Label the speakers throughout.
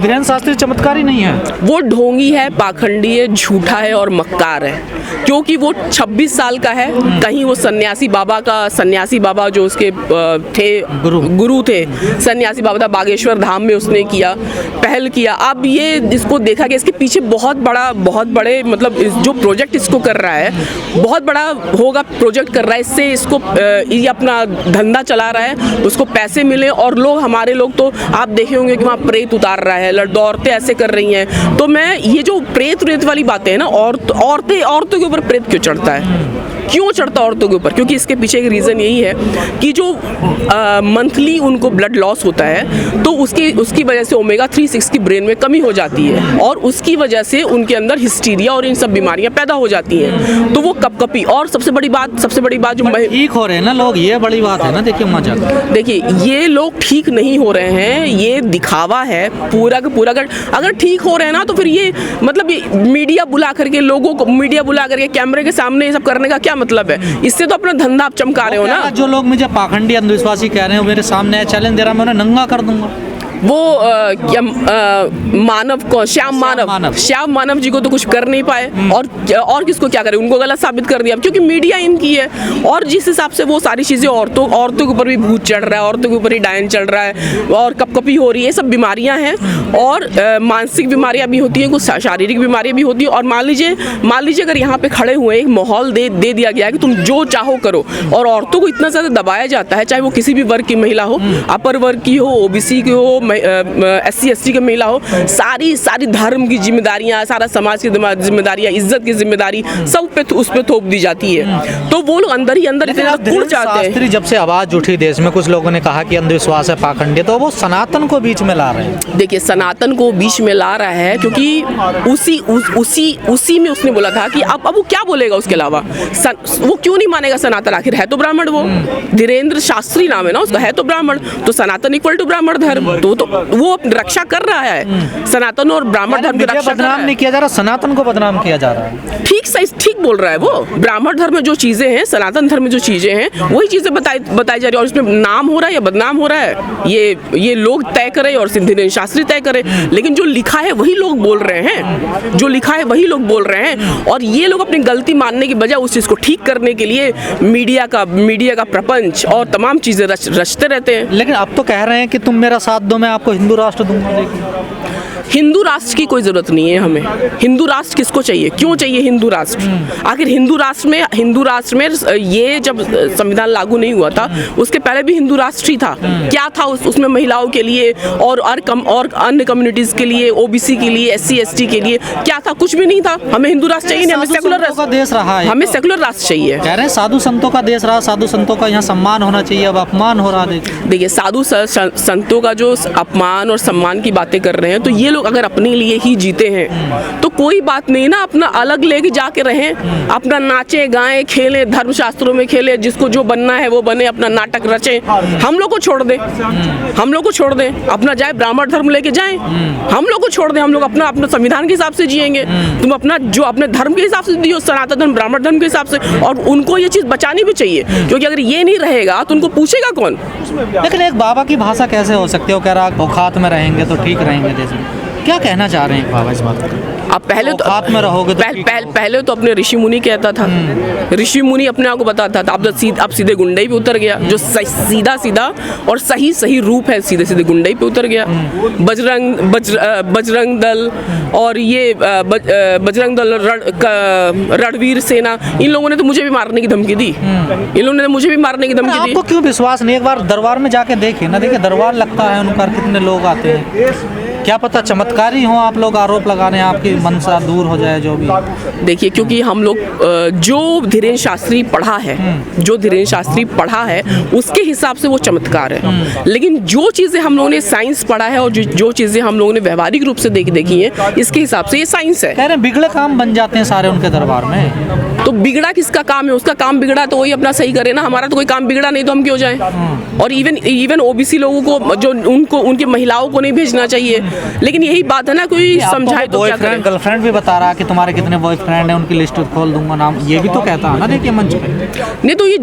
Speaker 1: धीरेन्द्र शास्त्री चमत्कारी नहीं है,
Speaker 2: वो ढोंगी है, पाखंडी है, झूठा है और मक्कार है। क्योंकि वो 26 साल का है, कहीं वो सन्यासी बाबा जो उसके थे गुरु थे, सन्यासी बाबा था, बागेश्वर धाम में उसने किया, पहल किया। अब ये इसको देखा कि इसके पीछे बहुत बड़े मतलब जो प्रोजेक्ट इसको कर रहा है, बहुत बड़ा होगा प्रोजेक्ट कर रहा है, इससे इसको ये अपना धंधा चला रहा है, उसको पैसे मिले। और लोग, हमारे लोग तो आप देखे होंगे कि वहाँ प्रेत उतार रहा है, औरतें ऐसे कर रही हैं। तो मैं ये जो प्रेत वाली बातें हैं ना, औरतों के ऊपर प्रेत क्यों चढ़ता है, क्यों चढ़ता औरतों के ऊपर? क्योंकि इसके पीछे एक रीज़न यही है कि जो मंथली उनको ब्लड लॉस होता है, तो उसकी वजह से ओमेगा 3 6 की ब्रेन में कमी हो जाती है, और उसकी वजह से उनके अंदर हिस्टीरिया और इन सब बीमारियां पैदा हो जाती हैं। तो वो कपकपी, और सबसे बड़ी बात जो
Speaker 1: ठीक हो रहे हैं ना लोग, ये बड़ी बात है ना।
Speaker 2: देखिए ये लोग ठीक नहीं हो रहे हैं, ये दिखावा है पूरा का पूरा। अगर ठीक हो रहे हैं ना, तो फिर ये मतलब ये मीडिया बुला करके कैमरे के सामने ये सब करने का क्या मतलब है? इससे तो अपना धंधा आप चमका रहे हो ना।
Speaker 1: जो लोग मुझे पाखंडी अंधविश्वासी कह रहे हैं, मेरे सामने चैलेंज दे रहा, मैं उन्हें नंगा कर दूंगा।
Speaker 2: वो श्याम मानव जी को तो कुछ कर नहीं पाए, और किसको क्या करे, उनको गलत साबित कर दिया, क्योंकि मीडिया इनकी है। और जिस हिसाब से वो सारी चीज़ें औरतों के ऊपर भी भूत चढ़ रहा है, औरतों के ऊपर ही डायन चल रहा है, और कपकपी हो रही है, सब बीमारियां हैं। और मानसिक बीमारियां भी होती हैं, कुछ शारीरिक बीमारियां भी होती हैं। और मान लीजिए अगर यहाँ पे खड़े हुए एक माहौल दे दिया गया है कि तुम जो चाहो करो, और औरतों को इतना ज़्यादा दबाया जाता है, चाहे वो किसी भी वर्ग की महिला हो, अपर वर्ग की हो, ओबीसी की हो, SC ST की महिला हो, सारी धर्म की जिम्मेदारियां, सारा समाज की जिम्मेदारियां, इज्जत की जिम्मेदारी सब पे उस पे थोप दी जाती है। तो वो लोग अंदर ही अंदर इतना कुड़ जाते हैं।
Speaker 1: जब से आवाज उठी देश में, कुछ लोगों ने कहा कि अंधविश्वास है, पाखंडी, तो वो सनातन को बीच में ला रहे हैं।
Speaker 2: देखिए सनातन को बीच में ला रहा है, क्योंकि उसी में उसने बोला था कि अब वो क्या बोलेगा उसके अलावा, वो क्यों नहीं मानेगा सनातन? आखिर है तो ब्राह्मण, वो धीरेन्द्र शास्त्री नाम है ना उसका, है तो ब्राह्मण, तो सनातन इक्वल टू ब्राह्मण धर्म, तो वो रक्षा कर रहा है, सनातन और ब्राह्मण धर्म की रक्षा
Speaker 1: बदनाम नहीं किया जा रहा, सनातन को बदनाम किया जा रहा है।
Speaker 2: ठीक बोल रहा है वो। ब्राह्मण धर्म में जो चीजें हैं, सनातन धर्म में जो चीजें हैं, वही चीजें बताई जा रही है, और इसमें नाम हो रहा है या बदनाम हो रहा है, ये लोग तय करें और धीरेन्द्र शास्त्री तय करें। लेकिन जो लिखा है वही लोग बोल रहे हैं, और ये लोग अपनी गलती मानने की बजाय उस चीज को ठीक करने के लिए मीडिया का प्रपंच और तमाम चीजें रचते रहते हैं।
Speaker 1: लेकिन अब तो कह रहे हैं कि तुम मेरा साथ दो, मैं आपको हिंदू राष्ट्र दूंगा।
Speaker 2: हिंदू राष्ट्र की कोई जरूरत नहीं है हमें। हिंदू राष्ट्र किसको चाहिए, क्यों चाहिए हिंदू राष्ट्र? आखिर हिंदू राष्ट्र में ये जब संविधान लागू नहीं हुआ था, उसके पहले भी हिंदू राष्ट्र ही था। क्या था उसमें? महिलाओं के लिए और अन्य कम्युनिटीज के लिए, ओबीसी के लिए, SC ST के लिए क्या था? कुछ भी नहीं था। हमें हिंदू राष्ट्र चाहिए नहीं, हमें सेकुलर
Speaker 1: देश रहा है,
Speaker 2: हमें सेकुलर राष्ट्र चाहिए।
Speaker 1: कह रहे हैं साधु संतों का देश रहा, साधु संतों का यहाँ सम्मान होना चाहिए, अब अपमान हो रहा है।
Speaker 2: देखिए साधु संतों का जो अपमान और सम्मान की बातें कर रहे हैं, तो ये लोग अगर अपने लिए ही जीते हैं तो कोई बात नहीं ना, अपना अलग लेके जाके रहें, अपना नाचे गाएं खेलें, धर्मशास्त्रों में खेलें, जिसको जो बनना है वो बने, अपना नाटक रचें। हम लोग को छोड़ दें, अपना जाए ब्राह्मण धर्म लेके जाएं, हम लोग को छोड़ दें, हम लोग अपना संविधान के हिसाब से जिएंगे। तुम अपना जो अपने धर्म के हिसाब से दियो, सनातन धर्म ब्राह्मण धर्म के हिसाब से, और उनको ये चीज बचानी भी चाहिए, क्योंकि अगर ये नहीं रहेगा तो उनको पूछेगा कौन?
Speaker 1: लेकिन एक बाबा की भाषा कैसे हो सकती है? वो कह रहा औकात में रहेंगे तो ठीक रहेंगे देश में। क्या कहना चाह रहे हैं बाबा इस बात को?
Speaker 2: अब पहले तो
Speaker 1: आप में रहोगे तो
Speaker 2: पहले तो अपने ऋषि मुनि कहता था, ऋषि मुनि अपने आप को बताता था। अब सीधे गुंडई पे उतर गया, जो सीधा और सही रूप है, सीधे गुंडई पे उतर गया। बजरंग दल और ये बजरंग दल, रणवीर सेना, इन लोगों ने तो मुझे भी मारने की धमकी दी।
Speaker 1: आपको क्यों विश्वास नहीं? एक बार दरबार में जाके देखिए ना, देखिए दरबार लगता है उनका, कितने लोग आते हैं। क्या पता चमत्कारी हो आप लोग, आरोप लगा रहे हैं, आपकी मनसा दूर हो जाए जो भी।
Speaker 2: देखिए क्योंकि हम लोग जो धीरेन्द्र शास्त्री पढ़ा है उसके हिसाब से वो चमत्कार है। लेकिन जो चीज़ें हम लोगों ने साइंस पढ़ा है और जो चीज़ें हम लोगों ने व्यवहारिक रूप से देखी है, इसके हिसाब से ये साइंस है।
Speaker 1: कह रहे हैं बिगड़े काम बन जाते हैं सारे उनके दरबार में।
Speaker 2: तो बिगड़ा किसका काम है? उसका काम बिगड़ा तो वही अपना सही करे ना। हमारा तो कोई काम बिगड़ा नहीं, तो हम क्यों जाएं? और इवन ओबीसी लोगों को, जो उनकी महिलाओं को नहीं भेजना चाहिए, लेकिन यही बात है ना, कोई समझाए तो क्या
Speaker 1: बॉयफ्रेंड
Speaker 2: करे।
Speaker 1: गर्लफ्रेंड भी बता रहा कि तुम्हारे कितने बॉयफ्रेंड हैं, उनकी लिस्ट खोल दूंगा नाम, ये भी तो कहता है ना, देखिए मंच पे।
Speaker 2: नहीं तो ये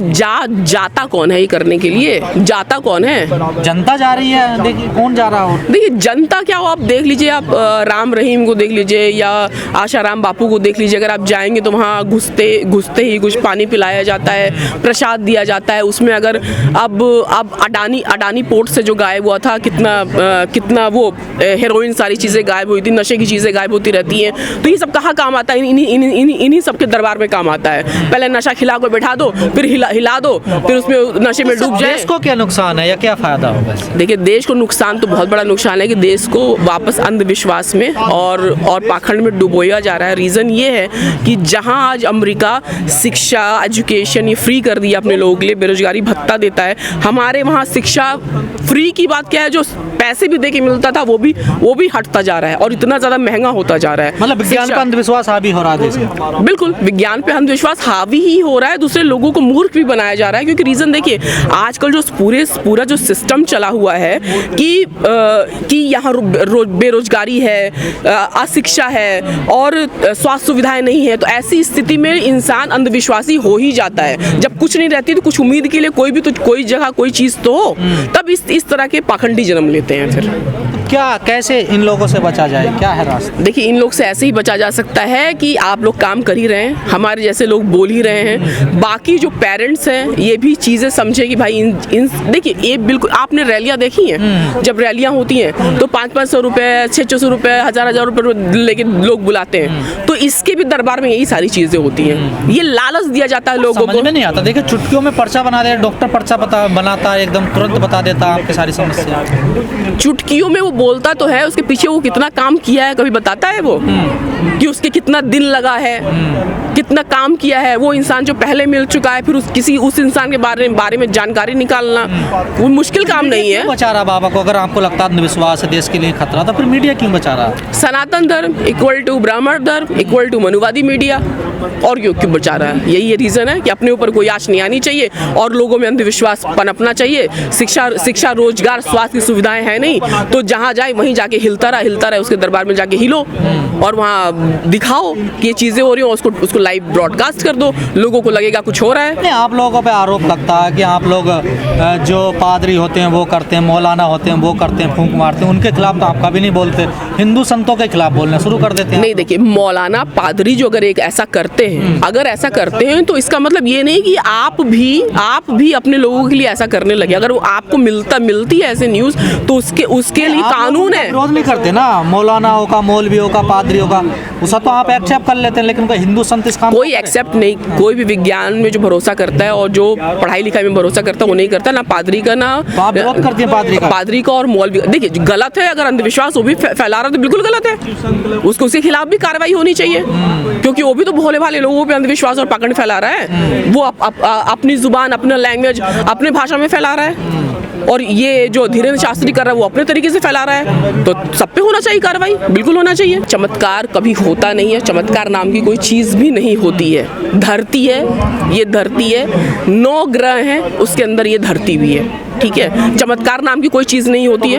Speaker 2: जाता कौन है ये करने के लिए? जाता कौन है?
Speaker 1: जनता जा रही है, देखिए कौन जा रहा हो।
Speaker 2: देखिए जनता क्या हो, आप देख लीजिए, आप राम रहीम को देख लीजिए या आशाराम बापू को देख लीजिए। अगर आप जाएंगे तो वहाँ घुसते ही कुछ पानी पिलाया जाता है, प्रसाद दिया जाता है। उसमें अगर अब अडानी पोर्ट से जो गायब हुआ था, कितना वो हेरोइन सारी चीज़ें गायब हुई थी, नशे की चीज़ें गायब होती रहती हैं। तो ये सब कहाँ काम आता है? इन्हीं सब के दरबार में काम आता है। पहले नशा खिला कर बैठा दो, फिर हिला दो, फिर उसमें नशे में डूब जाए।
Speaker 1: देश को क्या नुकसान है या क्या फायदा होगा इससे?
Speaker 2: देखिए देश को नुकसान तो बहुत बड़ा नुकसान है कि देश को वापस अंधविश्वास में और पाखंड में डुबोया जा रहा है। रीज़न ये है कि जहां आज अमेरिका शिक्षा एजुकेशन ये फ्री कर दिया अपने लोगों के लिए, बेरोजगारी भत्ता देता है, हमारे वहाँ शिक्षा फ्री की बात क्या है, जो पैसे भी दे के मिलता था वो भी हटता जा रहा है और इतना ज़्यादा महंगा होता जा रहा है।
Speaker 1: मतलब विज्ञान पर अंधविश्वास हावी हो रहा है देश में।
Speaker 2: बिल्कुल विज्ञान पे अंधविश्वास हावी ही हो रहा है, दूसरे लोगों को मूर्ख भी बनाया जा रहा है। क्योंकि रीज़न देखिए, आजकल जो पूरा जो सिस्टम चला हुआ है कि यहाँ बेरोजगारी है, अशिक्षा है और स्वास्थ्य सुविधाएं नहीं है, तो ऐसी स्थिति में इंसान अंधविश्वासी हो ही जाता है। जब कुछ नहीं रहती तो कुछ उम्मीद के लिए कोई जगह कोई चीज़ तो हो, तब इस तरह के पाखंडी जन्म लेते हैं। फिर
Speaker 1: क्या कैसे इन लोगों से बचा जाए, क्या है रास्ता?
Speaker 2: देखिए इन लोग से ऐसे ही बचा जा सकता है कि आप लोग काम कर ही रहे हैं, हमारे जैसे लोग बोल ही रहे हैं, बाकी जो पेरेंट्स हैं ये भी चीज़ें समझे कि भाई इन देखिए ये बिल्कुल, आपने रैलियाँ देखी हैं, जब रैलियाँ होती हैं तो 500-500 रुपये, 600 रुपये, 1000-1000 रुपये लेके लोग बुलाते हैं। तो इसके भी दरबार में यही सारी चीज़ें होती हैं, ये लालच दिया जाता है लोगों को।
Speaker 1: समझ में नहीं आता। देखिए चुटकियों में पर्चा बना दे, डॉक्टर पर्चा बनाता है, एकदम तुरंत बता देता है आपकी सारी समस्या।
Speaker 2: चुटकियों में वो बोलता तो है, उसके पीछे वो कितना काम किया है कभी बताता है वो? कि उसके कितना दिन लगा है, कितना काम किया है। वो इंसान जो पहले मिल चुका है, फिर उस इंसान के बारे में जानकारी निकालना वो मुश्किल काम नहीं है।
Speaker 1: क्यों बचा रहा बाबा को? अगर आपको लगता है अंधविश्वास है देश के लिए खतरा, तो फिर मीडिया क्यों बचा रहा?
Speaker 2: सनातन धर्म इक्वल टू ब्राह्मण धर्म इक्वल टू मनुवादी मीडिया, और क्यों बचा रहा है? यही रीज़न है कि अपने ऊपर कोई आँच नहीं आनी चाहिए और लोगों में अंधविश्वास पनपना चाहिए। शिक्षा रोजगार स्वास्थ्य की सुविधाएं हैं नहीं, तो जहाँ जाए वहीं जाके हिलता रहे, उसके दरबार में जाके हिलो और वहाँ दिखाओ कि ये चीज़ें हो रही हो, उसको लाइव ब्रॉडकास्ट कर दो, लोगों को लगेगा कुछ हो रहा है।
Speaker 1: नहीं, आप लोगों पे आरोप लगता है कि आप लोग जो पादरी होते हैं वो करते हैं, मौलाना होते हैं वो करते हैं, फूंक मारते हैं, उनके खिलाफ तो आप कभी नहीं बोलते, हिंदू संतों के खिलाफ बोलना शुरू कर देते हैं।
Speaker 2: नहीं देखिए, मौलाना पादरी जो अगर ऐसा करते हैं, अगर ऐसा करते हैं तो इसका मतलब ये नहीं कि आप भी अपने लोगों के लिए ऐसा करने लगे। अगर वो आपको मिलती है ऐसे न्यूज़ तो उसके लिए कानून है।
Speaker 1: विरोध नहीं करते ना, मौलानाओं का, मौलवियों का, पादरियों का, उसका तो आप एक्सेप्ट कर लेते हैं, लेकिन कोई हिंदू संत इस काम
Speaker 2: कोई एक्सेप्ट नहीं। कोई भी विज्ञान में जो भरोसा करता है और जो पढ़ाई लिखाई में भरोसा करता है वो नहीं करता, ना पादरी का, ना
Speaker 1: तो आप विरोध करते हैं पादरी का
Speaker 2: और मौलवी। देखिए गलत है, अगर अंधविश्वास वो भी फैला रहा है तो बिल्कुल गलत है, उसके खिलाफ भी कार्रवाई होनी चाहिए, क्योंकि वो भी तो भोले भाले लोगों पे अंधविश्वास और पाखंड फैला रहा है। वो अपनी जुबान, अपना लैंग्वेज, अपने भाषा में फैला रहा है, और ये जो धीरेन्द्र शास्त्री कर रहा है वो अपने तरीके से फैला रहा है। तो सब पे होना चाहिए कार्रवाई, बिल्कुल होना चाहिए। चमत्कार कभी होता नहीं है, चमत्कार नाम की कोई चीज़ भी नहीं होती है। धरती है, ये धरती है, 9 ग्रह हैं, उसके अंदर ये धरती भी है, ठीक है। चमत्कार नाम की कोई चीज़ नहीं होती है।